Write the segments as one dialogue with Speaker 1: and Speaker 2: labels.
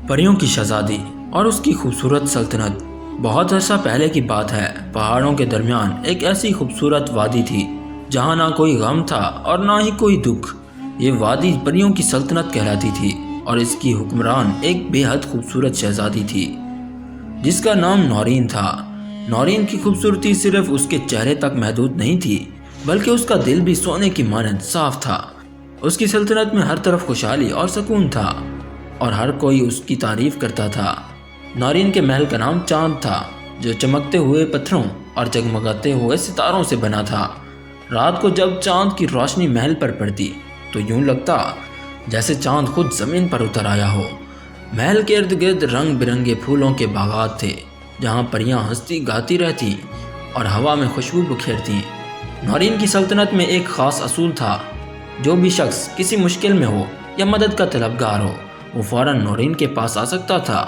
Speaker 1: پریوں کی شہزادی اور اس کی خوبصورت سلطنت۔ بہت عرصہ پہلے کی بات ہے، پہاڑوں کے درمیان ایک ایسی خوبصورت وادی تھی جہاں نہ کوئی غم تھا اور نہ ہی کوئی دکھ۔ یہ وادی پریوں کی سلطنت کہلاتی تھی اور اس کی حکمران ایک بے حد خوبصورت شہزادی تھی جس کا نام نورین تھا۔ نورین کی خوبصورتی صرف اس کے چہرے تک محدود نہیں تھی بلکہ اس کا دل بھی سونے کی مانند صاف تھا۔ اس کی سلطنت میں ہر طرف خوشحالی اور سکون تھا اور ہر کوئی اس کی تعریف کرتا تھا۔ نورین کے محل کا نام چاند تھا جو چمکتے ہوئے پتھروں اور جگمگاتے ہوئے ستاروں سے بنا تھا۔ رات کو جب چاند کی روشنی محل پر پڑتی تو یوں لگتا جیسے چاند خود زمین پر اتر آیا ہو۔ محل کے ارد گرد رنگ برنگے پھولوں کے باغات تھے جہاں پریاں ہنستی گاتی رہتی اور ہوا میں خوشبو بکھیرتی۔ نورین کی سلطنت میں ایک خاص اصول تھا، جو بھی شخص کسی مشکل میں ہو یا مدد کا طلبگار ہو وہ فوراً نورین کے پاس آ سکتا تھا۔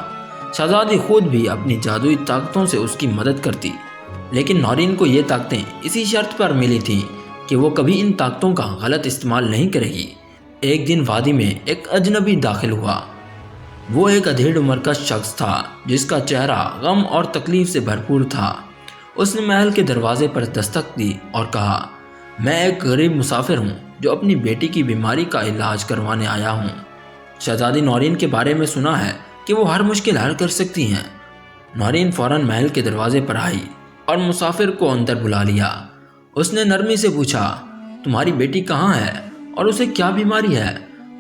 Speaker 1: شہزادی خود بھی اپنی جادوئی طاقتوں سے اس کی مدد کرتی، لیکن نورین کو یہ طاقتیں اسی شرط پر ملی تھیں کہ وہ کبھی ان طاقتوں کا غلط استعمال نہیں کرے گی۔ ایک دن وادی میں ایک اجنبی داخل ہوا۔ وہ ایک ادھیڑ عمر کا شخص تھا جس کا چہرہ غم اور تکلیف سے بھرپور تھا۔ اس نے محل کے دروازے پر دستک دی اور کہا، میں ایک غریب مسافر ہوں جو اپنی بیٹی کی بیماری کا علاج کروانے آیا ہوں۔ شہزادی نورین کے بارے میں سنا ہے کہ وہ ہر مشکل حل کر سکتی ہیں۔ نورین فوراً محل کے دروازے پر آئی اور مسافر کو اندر بلا لیا۔ اس نے نرمی سے پوچھا، تمہاری بیٹی کہاں ہے اور اسے کیا بیماری ہے؟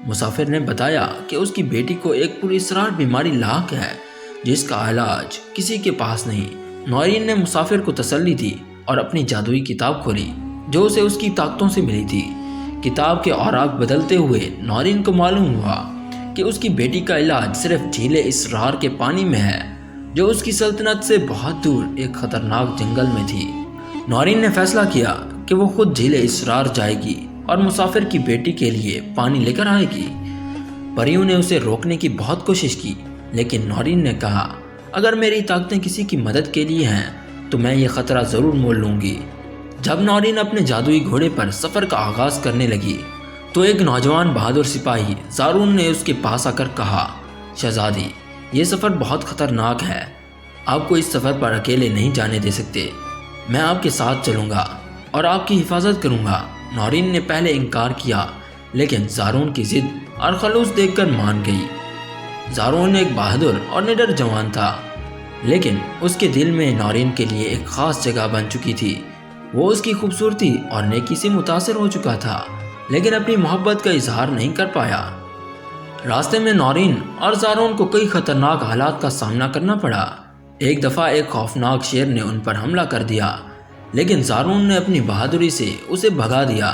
Speaker 1: مسافر نے بتایا کہ اس کی بیٹی کو ایک پراسرار بیماری لاحق ہے جس کا علاج کسی کے پاس نہیں۔ نورین نے مسافر کو تسلی دی اور اپنی جادوئی کتاب کھولی جو اسے اس کی طاقتوں سے ملی تھی۔ کتاب کے اوراق بدلتے ہوئے نورین کو معلوم ہوا کہ اس کی بیٹی کا علاج صرف جھیل اسرار کے پانی میں ہے جو اس کی سلطنت سے بہت دور ایک خطرناک جنگل میں تھی۔ نورین نے فیصلہ کیا کہ وہ خود جھیل اسرار جائے گی اور مسافر کی بیٹی کے لیے پانی لے کر آئے گی۔ پریوں نے اسے روکنے کی بہت کوشش کی لیکن نورین نے کہا، اگر میری طاقتیں کسی کی مدد کے لیے ہیں تو میں یہ خطرہ ضرور مول لوں گی۔ جب نورین اپنے جادوئی گھوڑے پر سفر کا آغاز کرنے لگی تو ایک نوجوان بہادر سپاہی زارون نے اس کے پاس آ کر کہا، شہزادی یہ سفر بہت خطرناک ہے، آپ کو اس سفر پر اکیلے نہیں جانے دے سکتے، میں آپ کے ساتھ چلوں گا اور آپ کی حفاظت کروں گا۔ نورین نے پہلے انکار کیا لیکن زارون کی ضد اور خلوص دیکھ کر مان گئی۔ زارون ایک بہادر اور نڈر جوان تھا لیکن اس کے دل میں نورین کے لیے ایک خاص جگہ بن چکی تھی۔ وہ اس کی خوبصورتی اور نیکی سے متاثر ہو چکا تھا لیکن اپنی محبت کا اظہار نہیں کر پایا۔ راستے میں نورین اور زارون کو کئی خطرناک حالات کا سامنا کرنا پڑا۔ ایک دفعہ ایک خوفناک شیر نے ان پر حملہ کر دیا لیکن زارون نے اپنی بہادری سے اسے بھگا دیا۔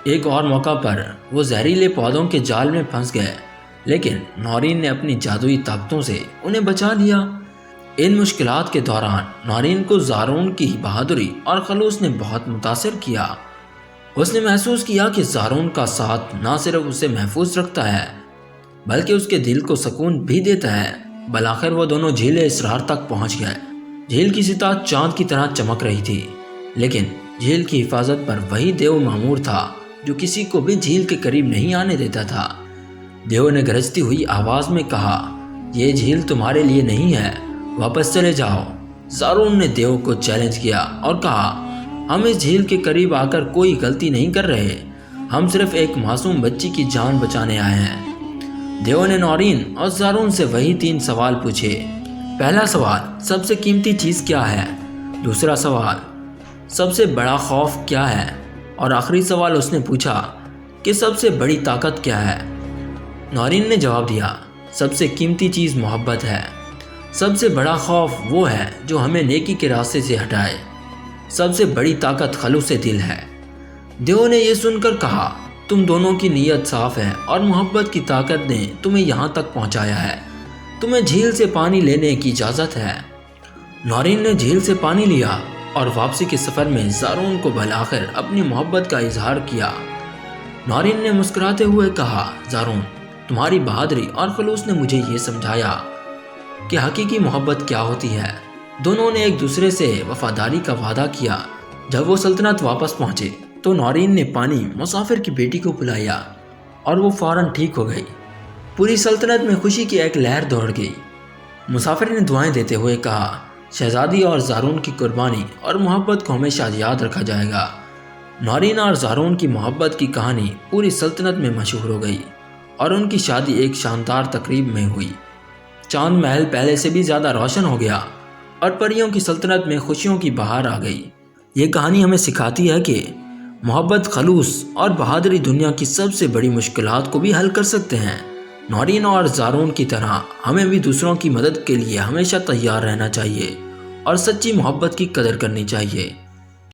Speaker 1: ایک اور موقع پر وہ زہریلے پودوں کے جال میں پھنس گئے لیکن نورین نے اپنی جادوئی طاقتوں سے انہیں بچا لیا۔ ان مشکلات کے دوران نورین کو زارون کی بہادری اور خلوص نے بہت متاثر کیا۔ اس نے محسوس کیا کہ زارون کا ساتھ نہ صرف اسے محفوظ رکھتا ہے بلکہ اس کے دل کو سکون بھی دیتا ہے۔ بالآخر وہ دونوں جھیل اسرار تک پہنچ گئے۔ جھیل کی سطح چاند کی طرح چمک رہی تھی لیکن جھیل کی حفاظت پر وہی دیو مامور تھا جو کسی کو بھی جھیل کے قریب نہیں آنے دیتا تھا۔ دیو نے گرجتی ہوئی آواز میں کہا، یہ جھیل تمہارے لیے نہیں ہے، واپس چلے جاؤ۔ زارون نے دیو کو چیلنج کیا اور کہا، ہم اس جھیل کے قریب آ کر کوئی غلطی نہیں کر رہے، ہم صرف ایک معصوم بچی کی جان بچانے آئے ہیں۔ دیو نے نورین اور زارون سے وہی 3 سوال پوچھے۔ پہلا سوال، سب سے قیمتی چیز کیا ہے؟ دوسرا سوال، سب سے بڑا خوف کیا ہے؟ اور آخری سوال اس نے پوچھا کہ سب سے بڑی طاقت کیا ہے؟ نورین نے جواب دیا، سب سے قیمتی چیز محبت ہے، سب سے بڑا خوف وہ ہے جو ہمیں نیکی کے راستے سے ہٹائے، سب سے بڑی طاقت خلوص دل ہے۔ دیو نے یہ سن کر کہا، تم دونوں کی نیت صاف ہے اور محبت کی طاقت نے تمہیں یہاں تک پہنچایا ہے، تمہیں جھیل سے پانی لینے کی اجازت ہے۔ نورین نے جھیل سے پانی لیا اور واپسی کے سفر میں زارون کو بالآخر اپنی محبت کا اظہار کیا۔ نورین نے مسکراتے ہوئے کہا، زارون تمہاری بہادری اور خلوص نے مجھے یہ سمجھایا کہ حقیقی محبت کیا ہوتی ہے۔ دونوں نے ایک دوسرے سے وفاداری کا وعدہ کیا۔ جب وہ سلطنت واپس پہنچے تو نورین نے پانی مسافر کی بیٹی کو پلایا اور وہ فوراً ٹھیک ہو گئی۔ پوری سلطنت میں خوشی کی ایک لہر دوڑ گئی۔ مسافر نے دعائیں دیتے ہوئے کہا، شہزادی اور زارون کی قربانی اور محبت کو ہمیشہ یاد رکھا جائے گا۔ نورین اور زارون کی محبت کی کہانی پوری سلطنت میں مشہور ہو گئی اور ان کی شادی ایک شاندار تقریب میں ہوئی۔ چاند محل پہلے سے بھی زیادہ روشن ہو گیا اور پریوں کی سلطنت میں خوشیوں کی بہار آ گئی۔ یہ کہانی ہمیں سکھاتی ہے کہ محبت، خلوص اور بہادری دنیا کی سب سے بڑی مشکلات کو بھی حل کر سکتے ہیں۔ نورین اور زارون کی طرح ہمیں بھی دوسروں کی مدد کے لیے ہمیشہ تیار رہنا چاہیے اور سچی محبت کی قدر کرنی چاہیے۔